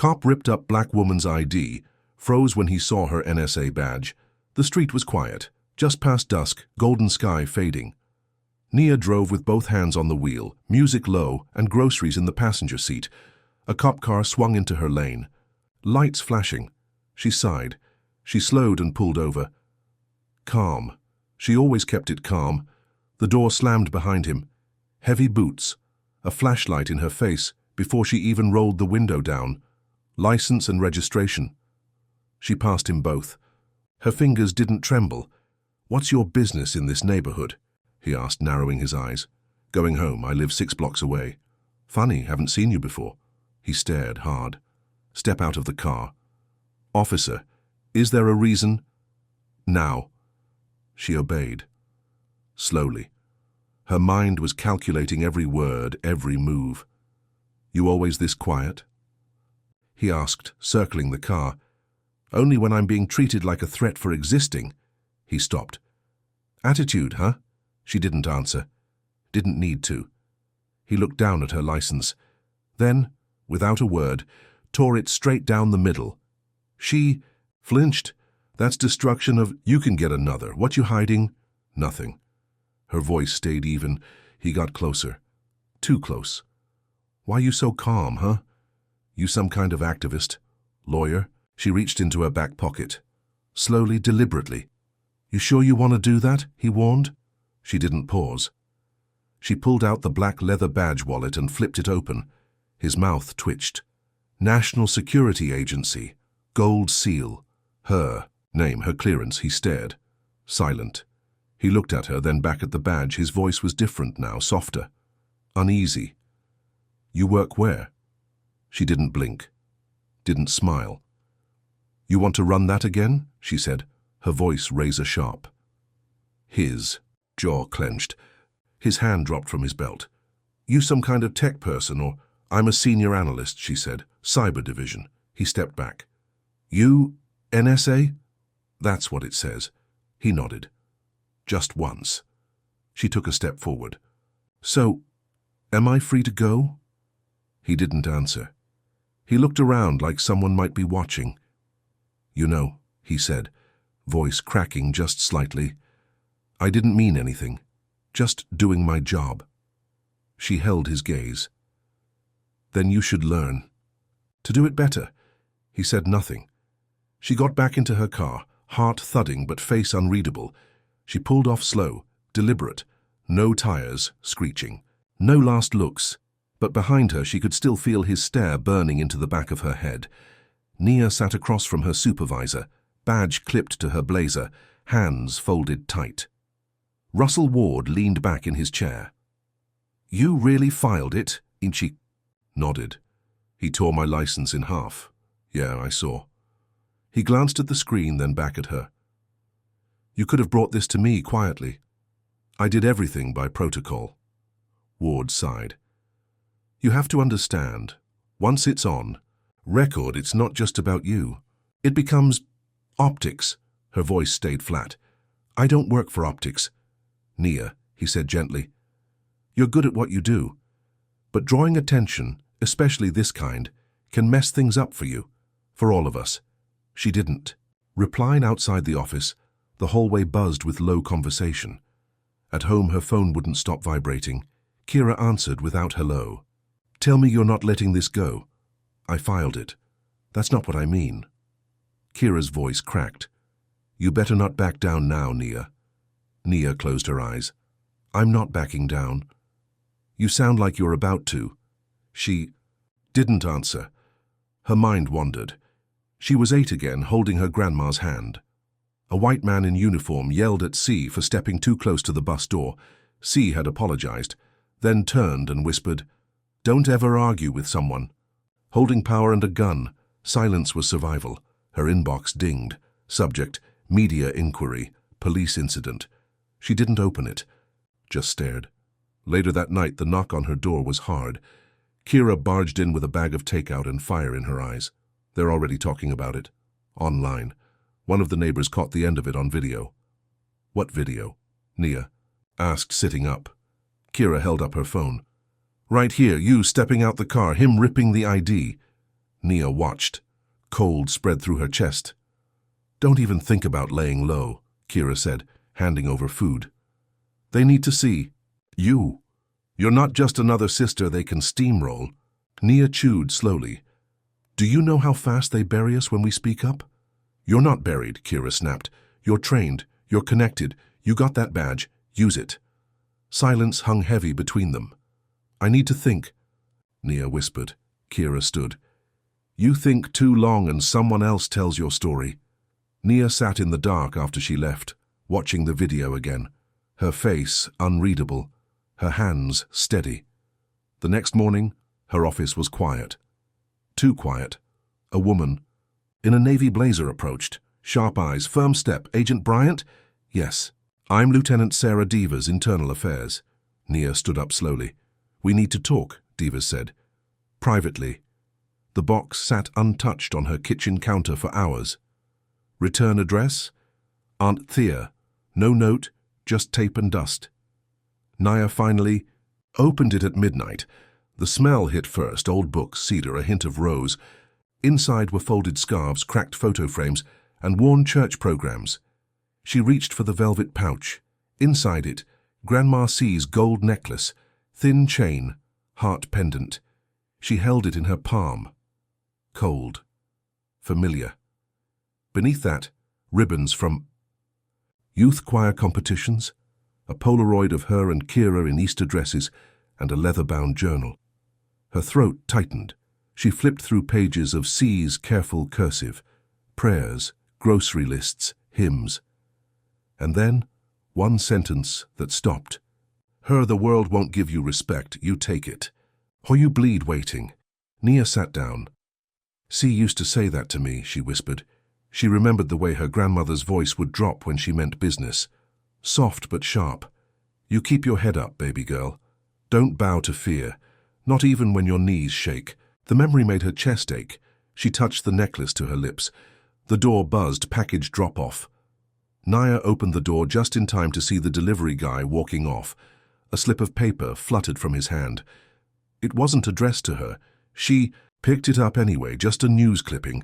cop ripped up black woman's ID, froze when he saw her NSA badge. The street was quiet, just past dusk, golden sky fading. Nia drove with both hands on the wheel, music low, and groceries in the passenger seat. A cop car swung into her lane. Lights flashing. She sighed. She slowed and pulled over. Calm. She always kept it calm. The door slammed behind him. Heavy boots. A flashlight in her face before she even rolled the window down. License and registration. She passed him both. Her fingers didn't tremble. "What's your business in this neighborhood?" he asked, narrowing his eyes. "Going home. I live 6 blocks away." "Funny, haven't seen you before." He stared hard. "Step out of the car." "Officer, is there a reason?" "Now." She obeyed. Slowly. Her mind was calculating every word, every move. "You always this quiet?" he asked, circling the car. "Only when I'm being treated like a threat for existing." He stopped. "Attitude, huh?" She didn't answer. Didn't need to. He looked down at her license. Then, without a word, tore it straight down the middle. She flinched. "That's destruction of—" "You can get another. What you hiding?" "Nothing." Her voice stayed even. He got closer. Too close. "Why you so calm, huh? You some kind of activist? Lawyer?" She reached into her back pocket. Slowly, deliberately. "You sure you want to do that?" he warned. She didn't pause. She pulled out the black leather badge wallet and flipped it open. His mouth twitched. "National Security Agency. Gold seal. Her name, her clearance." He stared. Silent. He looked at her, then back at the badge. His voice was different now, softer. Uneasy. "You work where?" She didn't blink. Didn't smile. "You want to run that again?" she said, her voice razor-sharp. His jaw clenched. His hand dropped from his belt. "You some kind of tech person, or—" "I'm a senior analyst," she said. "Cyber division." He stepped back. "You, NSA?" "That's what it says." He nodded. "Just once." She took a step forward. "So, am I free to go?" He didn't answer. He looked around like someone might be watching. "You know," he said, voice cracking just slightly, "I didn't mean anything. Just doing my job." She held his gaze. "Then you should learn to do it better." He said nothing. She got back into her car, heart thudding but face unreadable. She pulled off slow, deliberate. No tires, screeching. No last looks. But behind her she could still feel his stare burning into the back of her head. Nia sat across from her supervisor, badge clipped to her blazer, hands folded tight. Russell Ward leaned back in his chair. "You really filed it?" She nodded. "He tore my license in half." "Yeah, I saw." He glanced at the screen, then back at her. "You could have brought this to me quietly." "I did everything by protocol." Ward sighed. "You have to understand, once it's on record, it's not just about you. It becomes optics." Her voice stayed flat. "I don't work for optics." "Nia," he said gently, "you're good at what you do. But drawing attention, especially this kind, can mess things up for you, for all of us." She didn't. Replying outside the office, the hallway buzzed with low conversation. At home, her phone wouldn't stop vibrating. Kira answered without hello. "Tell me you're not letting this go." "I filed it." "That's not what I mean." Kira's voice cracked. "You better not back down now, Nia." Nia closed her eyes. "I'm not backing down." "You sound like you're about to." She didn't answer. Her mind wandered. She was 8 again, holding her grandma's hand. A white man in uniform yelled at C for stepping too close to the bus door. C had apologized, then turned and whispered, "Don't ever argue with someone." Holding power and a gun, silence was survival. Her inbox dinged. Subject, media inquiry, police incident. She didn't open it, just stared. Later that night, the knock on her door was hard. Kira barged in with a bag of takeout and fire in her eyes. They're already talking about it. Online. One of the neighbors caught the end of it on video. "What video?" Nia asked, sitting up. Kira held up her phone. "Right here, you stepping out the car, him ripping the ID." Nia watched. Cold spread through her chest. "Don't even think about laying low," Kira said, handing over food. "They need to see you. You're not just another sister they can steamroll." Nia chewed slowly. "Do you know how fast they bury us when we speak up?" "You're not buried," Kira snapped. "You're trained. You're connected. You got that badge. Use it." Silence hung heavy between them. "I need to think," Nia whispered. Kira stood. "You think too long and someone else tells your story." Nia sat in the dark after she left, watching the video again. Her face unreadable, her hands steady. The next morning, her office was quiet. Too quiet. A woman, in a navy blazer, approached. Sharp eyes, firm step. "Agent Bryant?" "Yes. I'm Lieutenant Sarah Devers, Internal Affairs." Nia stood up slowly. "We need to talk," Devers said. "Privately." The box sat untouched on her kitchen counter for hours. "Return address?" "Aunt Thea." No note, just tape and dust. Nia finally opened it at midnight. The smell hit first, old books, cedar, a hint of rose. Inside were folded scarves, cracked photo frames, and worn church programs. She reached for the velvet pouch. Inside it, Grandma C's gold necklace, thin chain, heart pendant. She held it in her palm. Cold. Familiar. Beneath that, ribbons from youth choir competitions, a Polaroid of her and Kira in Easter dresses, and a leather-bound journal. Her throat tightened. She flipped through pages of C's careful cursive, prayers, grocery lists, hymns. And then, one sentence that stopped. "Her, the world won't give you respect, you take it. Or you bleed waiting." Nia sat down. "C used to say that to me," she whispered. She remembered the way her grandmother's voice would drop when she meant business. Soft but sharp. "You keep your head up, baby girl. Don't bow to fear, not even when your knees shake." The memory made her chest ache. She touched the necklace to her lips. The door buzzed, package drop-off. Nia opened the door just in time to see the delivery guy walking off. A slip of paper fluttered from his hand. It wasn't addressed to her. She picked it up anyway, just a news clipping.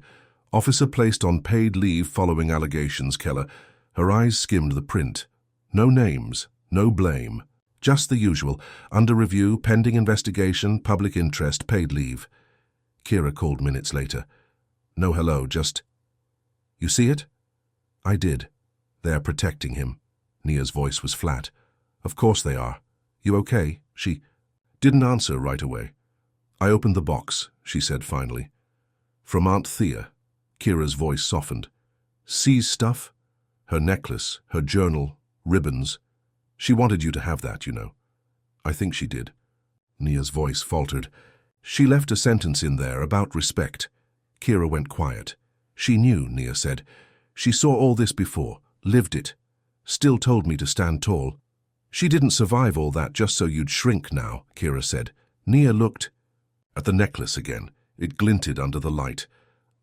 "Officer placed on paid leave following allegations, Keller." Her eyes skimmed the print. No names, no blame. Just the usual. "Under review, pending investigation, public interest, paid leave." Kira called minutes later. "No hello, just..." "You see it?" "I did. They're protecting him." Nia's voice was flat. "Of course they are. You okay?" She didn't answer right away. "I opened the box," she said finally. "From Aunt Thea." Kira's voice softened. "C's stuff? Her necklace, her journal, ribbons. She wanted you to have that, you know." "I think she did." Nia's voice faltered. "She left a sentence in there about respect." Kira went quiet. "She knew," Nia said. "She saw all this before, lived it. Still told me to stand tall." "She didn't survive all that just so you'd shrink now," Kira said. Nia looked at the necklace again. It glinted under the light.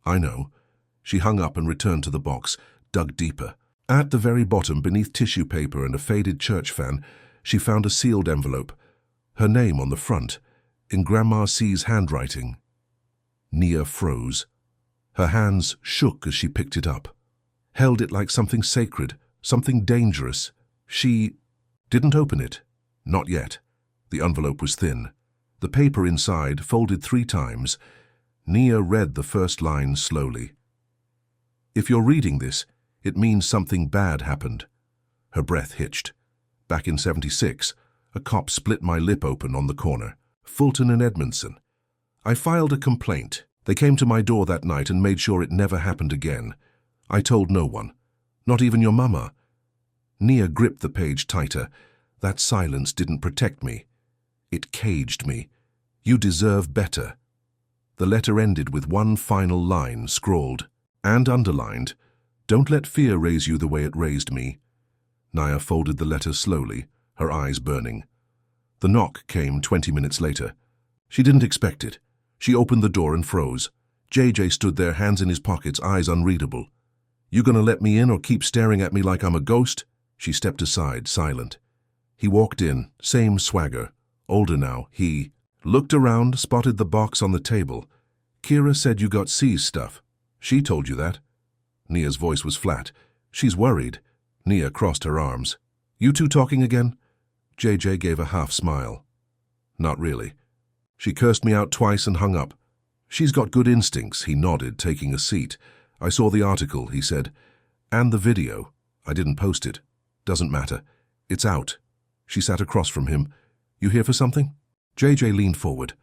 "I know." She hung up and returned to the box, dug deeper. At the very bottom, beneath tissue paper and a faded church fan, she found a sealed envelope. Her name on the front, in Grandma C's handwriting. Nia froze. Her hands shook as she picked it up. Held it like something sacred, something dangerous. She didn't open it. Not yet. The envelope was thin. The paper inside folded 3 times. Nia read the first line slowly. "If you're reading this, it means something bad happened." Her breath hitched. "Back in '76, a cop split my lip open on the corner. Fulton and Edmondson. I filed a complaint. They came to my door that night and made sure it never happened again. I told no one. Not even your mama." Nia gripped the page tighter. "That silence didn't protect me. It caged me. You deserve better." The letter ended with one final line scrawled and underlined. "Don't let fear raise you the way it raised me." Nia folded the letter slowly, her eyes burning. The knock came 20 minutes later. She didn't expect it. She opened the door and froze. JJ stood there, hands in his pockets, eyes unreadable. "You gonna let me in or keep staring at me like I'm a ghost?" She stepped aside, silent. He walked in, same swagger. Older now, he looked around, spotted the box on the table. Kira said you got C's stuff. She told you that. Nia's voice was flat. She's worried. Nia crossed her arms. You two talking again? JJ gave a half smile. Not really. She cursed me out twice and hung up. She's got good instincts, he nodded, taking a seat. I saw the article, he said. And the video. I didn't post it. Doesn't matter. It's out. She sat across from him. You here for something? JJ leaned forward.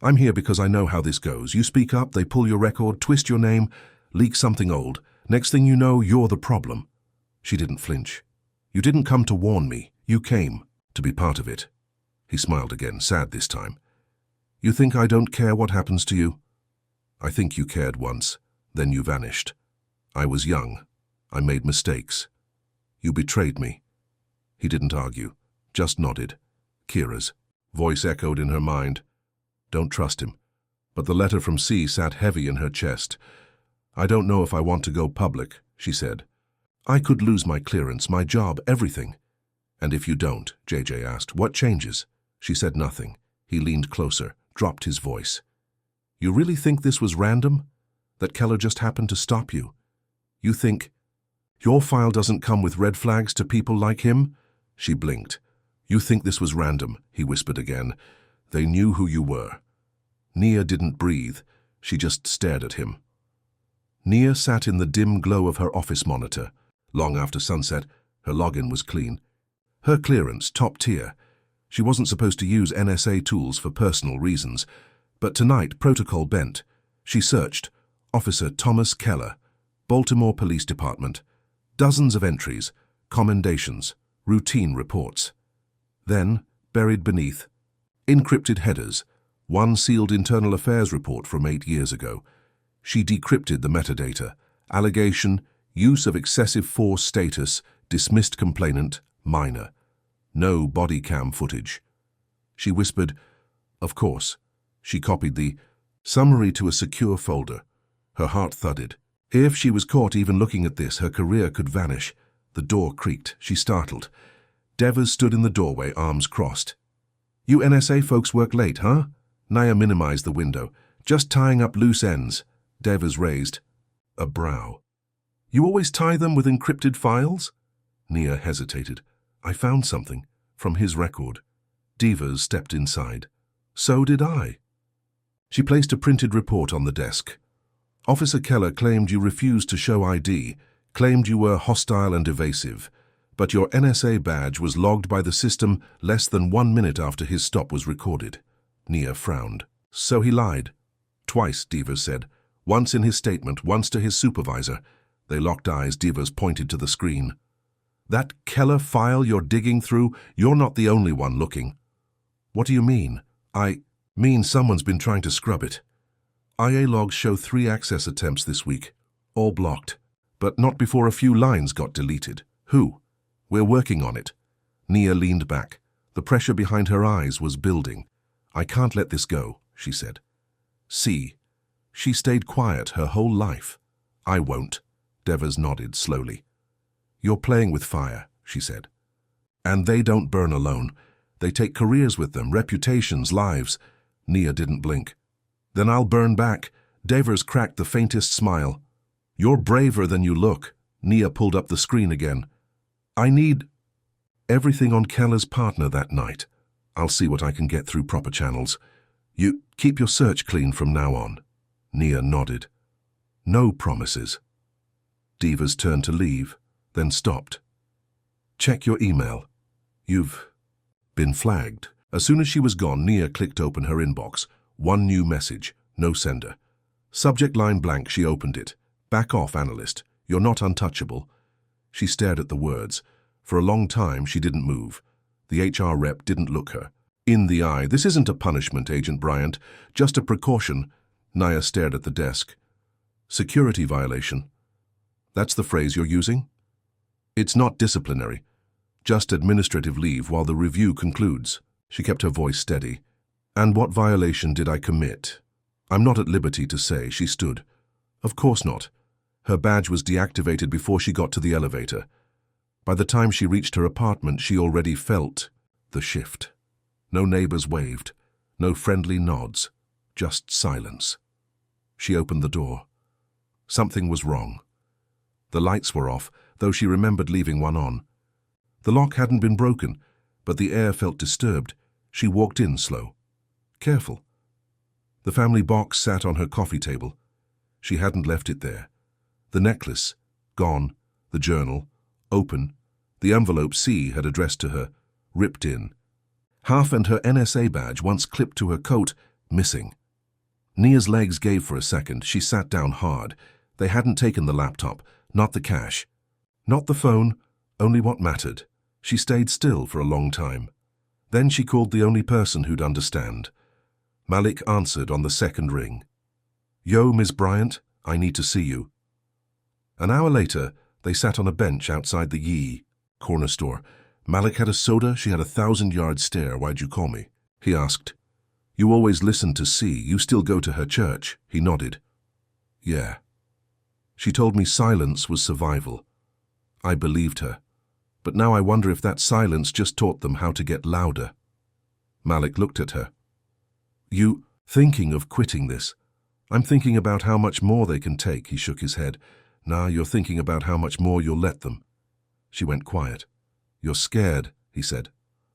I'm here because I know how this goes. You speak up, they pull your record, twist your name, leak something old. Next thing you know, you're the problem. She didn't flinch. You didn't come to warn me. You came to be part of it. He smiled again, sad this time. You think I don't care what happens to you? I think you cared once, then you vanished. I was young. I made mistakes. You betrayed me. He didn't argue, just nodded. Kira's voice echoed in her mind. Don't trust him. But the letter from C sat heavy in her chest. I don't know if I want to go public, she said. I could lose my clearance, my job, everything. And if you don't, JJ asked, what changes? She said nothing. He leaned closer, dropped his voice. You really think this was random? That Keller just happened to stop you? You think your file doesn't come with red flags to people like him? She blinked. You think this was random, he whispered again. They knew who you were. Nia didn't breathe. She just stared at him. Nia sat in the dim glow of her office monitor. Long after sunset, her login was clean. Her clearance, top tier. She wasn't supposed to use NSA tools for personal reasons, but tonight protocol bent. She searched. Officer Thomas Keller, Baltimore Police Department. Dozens of entries, commendations, routine reports. Then, buried beneath, encrypted headers, one sealed internal affairs report from 8 years ago. She decrypted the metadata. Allegation, use of excessive force status, dismissed complainant, minor. No body cam footage. She whispered, of course. She copied the summary to a secure folder. Her heart thudded. If she was caught even looking at this, her career could vanish. The door creaked. She startled. Devers stood in the doorway, arms crossed. You NSA folks work late, huh? Nia minimized the window. Just tying up loose ends. Devers raised a brow. You always tie them with encrypted files? Nia hesitated. I found something from his record. Devers stepped inside. So did I. She placed a printed report on the desk. Officer Keller claimed you refused to show ID, claimed you were hostile and evasive, but your NSA badge was logged by the system less than 1 minute after his stop was recorded. Nia frowned. So he lied. Twice, Devers said. Once in his statement, once to his supervisor. They locked eyes. Devers pointed to the screen. That Keller file you're digging through, you're not the only one looking. What do you mean? I mean someone's been trying to scrub it. IA logs show 3 access attempts this week, all blocked, but not before a few lines got deleted. Who? We're working on it. Nia leaned back. The pressure behind her eyes was building. I can't let this go, she said. See, she stayed quiet her whole life. I won't. Devers nodded slowly. You're playing with fire, she said. And they don't burn alone. They take careers with them, reputations, lives. Nia didn't blink. Then I'll burn back. Devers cracked the faintest smile. You're braver than you look. Nia pulled up the screen again. I need everything on Keller's partner that night. I'll see what I can get through proper channels. You keep your search clean from now on. Nia nodded. No promises. Devers turned to leave, then stopped. Check your email. You've been flagged. As soon as she was gone, Nia clicked open her inbox. One new message, no sender. Subject line blank, she opened it. Back off, analyst. You're not untouchable. She stared at the words. For a long time, she didn't move. The HR rep didn't look her in the eye. This isn't a punishment, Agent Bryant. Just a precaution. Nia stared at the desk. Security violation. That's the phrase you're using? It's not disciplinary. Just administrative leave while the review concludes. She kept her voice steady. And what violation did I commit? I'm not at liberty to say. She stood. Of course not. Her badge was deactivated before she got to the elevator. By the time she reached her apartment, she already felt the shift. No neighbors waved, no friendly nods, just silence. She opened the door. Something was wrong. The lights were off, though she remembered leaving one on. The lock hadn't been broken, but the air felt disturbed. She walked in slow. Careful. The family box sat on her coffee table. She hadn't left it there. The necklace, gone. The journal, open. The envelope C had addressed to her, ripped in. Half and her NSA badge, once clipped to her coat, missing. Nia's legs gave for a second. She sat down hard. They hadn't taken the laptop, not the cash. Not the phone, only what mattered. She stayed still for a long time. Then she called the only person who'd understand. Malik answered on the second ring. "Yo, Ms. Bryant, I need to see you." An hour later, they sat on a bench outside the Yee corner store. Malik had a soda, she had a 1,000-yard stare. "Why'd you call me?" he asked. "You always listen to C. You still go to her church?" He nodded. "Yeah." She told me silence was survival. I believed her. But now I wonder if that silence just taught them how to get louder. Malik looked at her. "You thinking of quitting this?" "I'm thinking about how much more they can take," he shook his head. "Nah, you're thinking about how much more you'll let them." She went quiet. "You're scared," he said.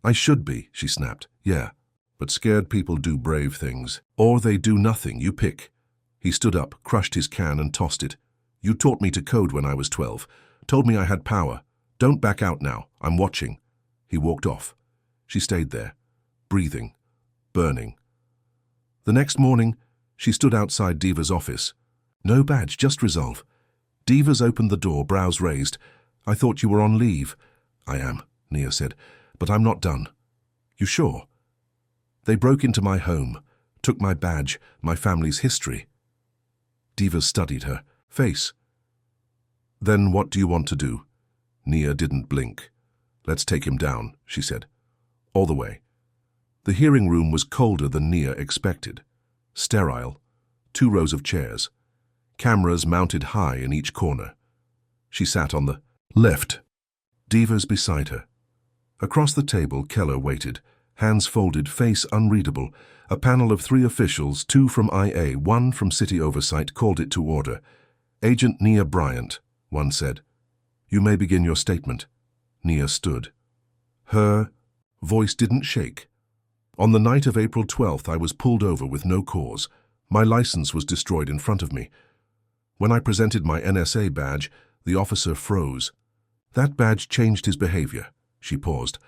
"I should be," she snapped. "Yeah, but scared people do brave things. Or they do nothing, you pick." He stood up, crushed his can and tossed it. "You taught me to code when I was 12. Told me I had power. Don't back out now. I'm watching." He walked off. She stayed there, breathing, burning. The next morning, she stood outside Diva's office. "No badge, just resolve." Divas opened the door, brows raised. "I thought you were on leave." "I am," Nia said, "but I'm not done." "You sure?" "They broke into my home, took my badge, my family's history." Divas studied her face. "Then what do you want to do?" Nia didn't blink. "Let's take him down," she said. "All the way." The hearing room was colder than Nia expected. Sterile. 2 rows of chairs. Cameras mounted high in each corner. She sat on the left. Divas beside her. Across the table, Keller waited, hands folded, face unreadable. A panel of 3 officials, 2 from IA, 1 from City Oversight, called it to order. "Agent Nia Bryant," one said. "You may begin your statement." Nia stood. Her voice didn't shake. "On the night of April 12th, I was pulled over with no cause. My license was destroyed in front of me. When I presented my NSA badge, the officer froze. That badge changed his behavior." She paused.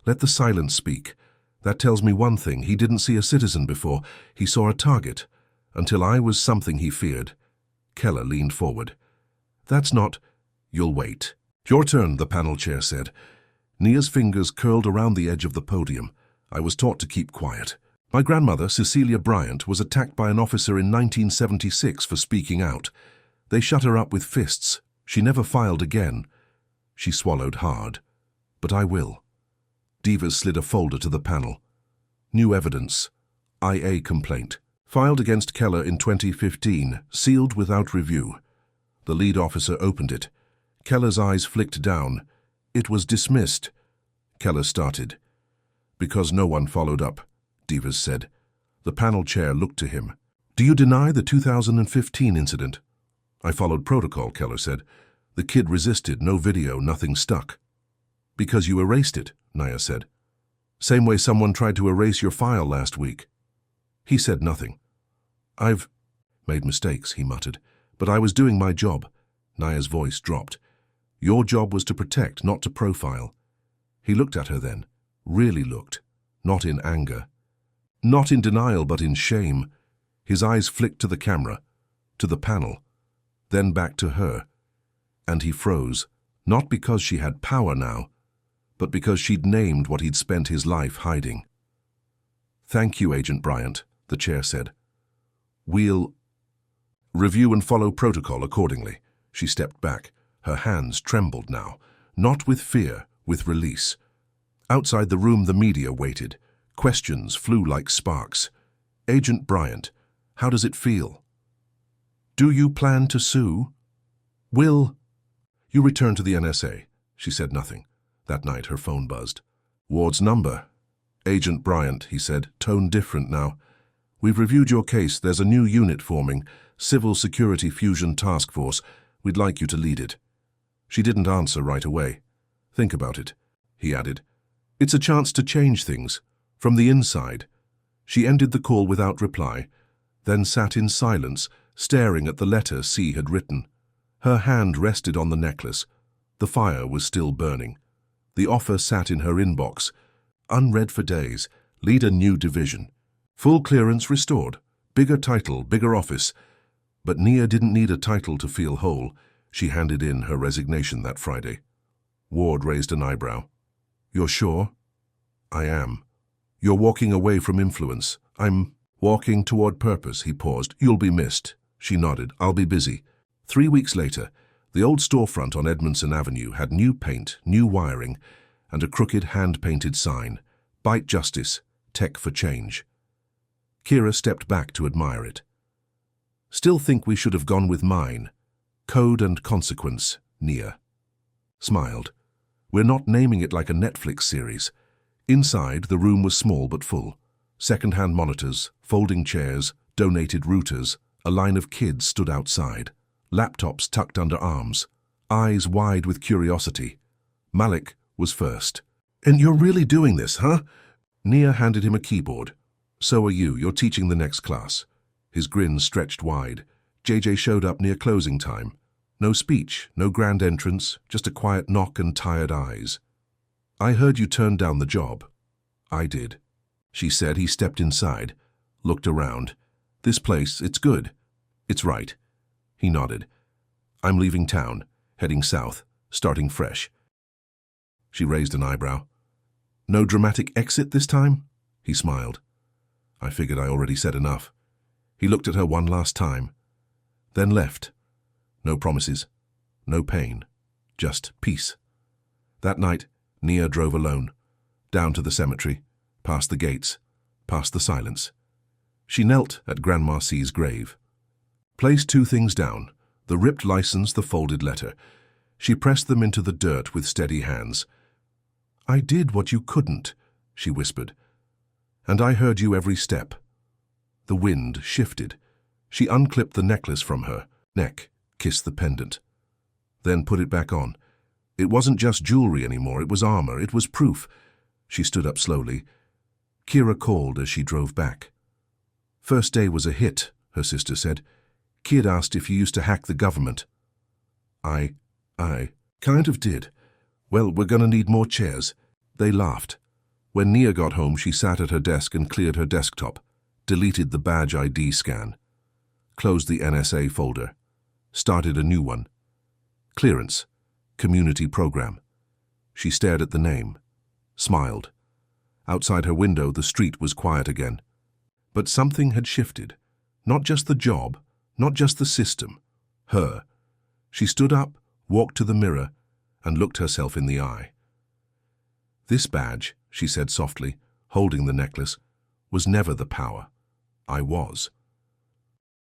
"Let the silence speak. That tells me one thing. He didn't see a citizen before. He saw a target. Until I was something he feared." Keller leaned forward. "That's not—" "You'll wait." "Your turn," the panel chair said. Nia's fingers curled around the edge of the podium. "I was taught to keep quiet. My grandmother, Cecilia Bryant, was attacked by an officer in 1976 for speaking out. They shut her up with fists. She never filed again." She swallowed hard. "But I will." Divas slid a folder to the panel. "New evidence. IA complaint. Filed against Keller in 2015, sealed without review." The lead officer opened it. Keller's eyes flicked down. "It was dismissed." Keller started. "Because no one followed up," Divas said. The panel chair looked to him. "Do you deny the 2015 incident?" "I followed protocol," Keller said. "The kid resisted, no video, nothing stuck." "Because you erased it," Nia said. "Same way someone tried to erase your file last week." He said nothing. "I've made mistakes," he muttered, "but I was doing my job." Nia's voice dropped. "Your job was to protect, not to profile." He looked at her then, really looked, not in anger. Not in denial, but in shame. His eyes flicked to the camera, to the panel, then back to her. And he froze, not because she had power now, but because she'd named what he'd spent his life hiding. "Thank you, Agent Bryant," the chair said. "We'll review and follow protocol accordingly." She stepped back. Her hands trembled now, not with fear, with release. Outside the room, the media waited. Questions flew like sparks. "Agent Bryant, how does it feel?" "Do you plan to sue?" "Will you return to the NSA?" She said nothing. That night, her phone buzzed. "Ward's number." "Agent Bryant," he said, tone different now. We've reviewed your case. There's a new unit forming, Civil Security Fusion Task Force. We'd like you to lead it. She didn't answer right away. Think about it, he added. It's a chance to change things, from the inside. She ended the call without reply, then sat in silence, staring at the letter C had written. Her hand rested on the necklace. The fire was still burning. The offer sat in her inbox. Unread for days. Lead a new division. Full clearance restored. Bigger title, bigger office. But Nia didn't need a title to feel whole. She handed in her resignation that Friday. Ward raised an eyebrow. You're sure? I am. You're walking away from influence. I'm walking toward purpose, he paused. You'll be missed. She nodded. I'll be busy. 3 weeks later, the old storefront on Edmondson Avenue had new paint, new wiring, and a crooked hand-painted sign. Bite Justice, Tech for Change. Kira stepped back to admire it. Still think we should have gone with mine. Code and Consequence, Nia. Smiled. We're not naming it like a Netflix series. Inside, the room was small but full. Second-hand monitors, folding chairs, donated routers. A line of kids stood outside. Laptops tucked under arms. Eyes wide with curiosity. Malik was first. And you're really doing this, huh? Nia handed him a keyboard. So are you. You're teaching the next class. His grin stretched wide. JJ showed up near closing time. No speech, no grand entrance, just a quiet knock and tired eyes. I heard you turned down the job. I did. She said. He stepped inside, looked around. This place, it's good. It's right. He nodded. I'm leaving town, heading south, starting fresh. She raised an eyebrow. No dramatic exit this time? He smiled. I figured I already said enough. He looked at her one last time, then left. No promises, no pain, just peace. That night, Nia drove alone, down to the cemetery, past the gates, past the silence. She knelt at Grandma C's grave. Placed 2 things down, the ripped license, the folded letter. She pressed them into the dirt with steady hands. I did what you couldn't, she whispered. And I heard you every step. The wind shifted. She unclipped the necklace from her neck, kissed the pendant. Then put it back on. It wasn't just jewelry anymore, it was armor, it was proof. She stood up slowly. Kira called as she drove back. First day was a hit, her sister said. Kid asked if you used to hack the government. I kind of did. Well, we're gonna need more chairs. They laughed. When Nia got home, she sat at her desk and cleared her desktop, deleted the badge ID scan, closed the NSA folder, started a new one. Clearance, community program. She stared at the name, smiled. Outside her window, the street was quiet again. But something had shifted. Not just the job, not just the system. Her. She stood up, walked to the mirror, and looked herself in the eye. This badge, she said softly, holding the necklace, was never the power. I was.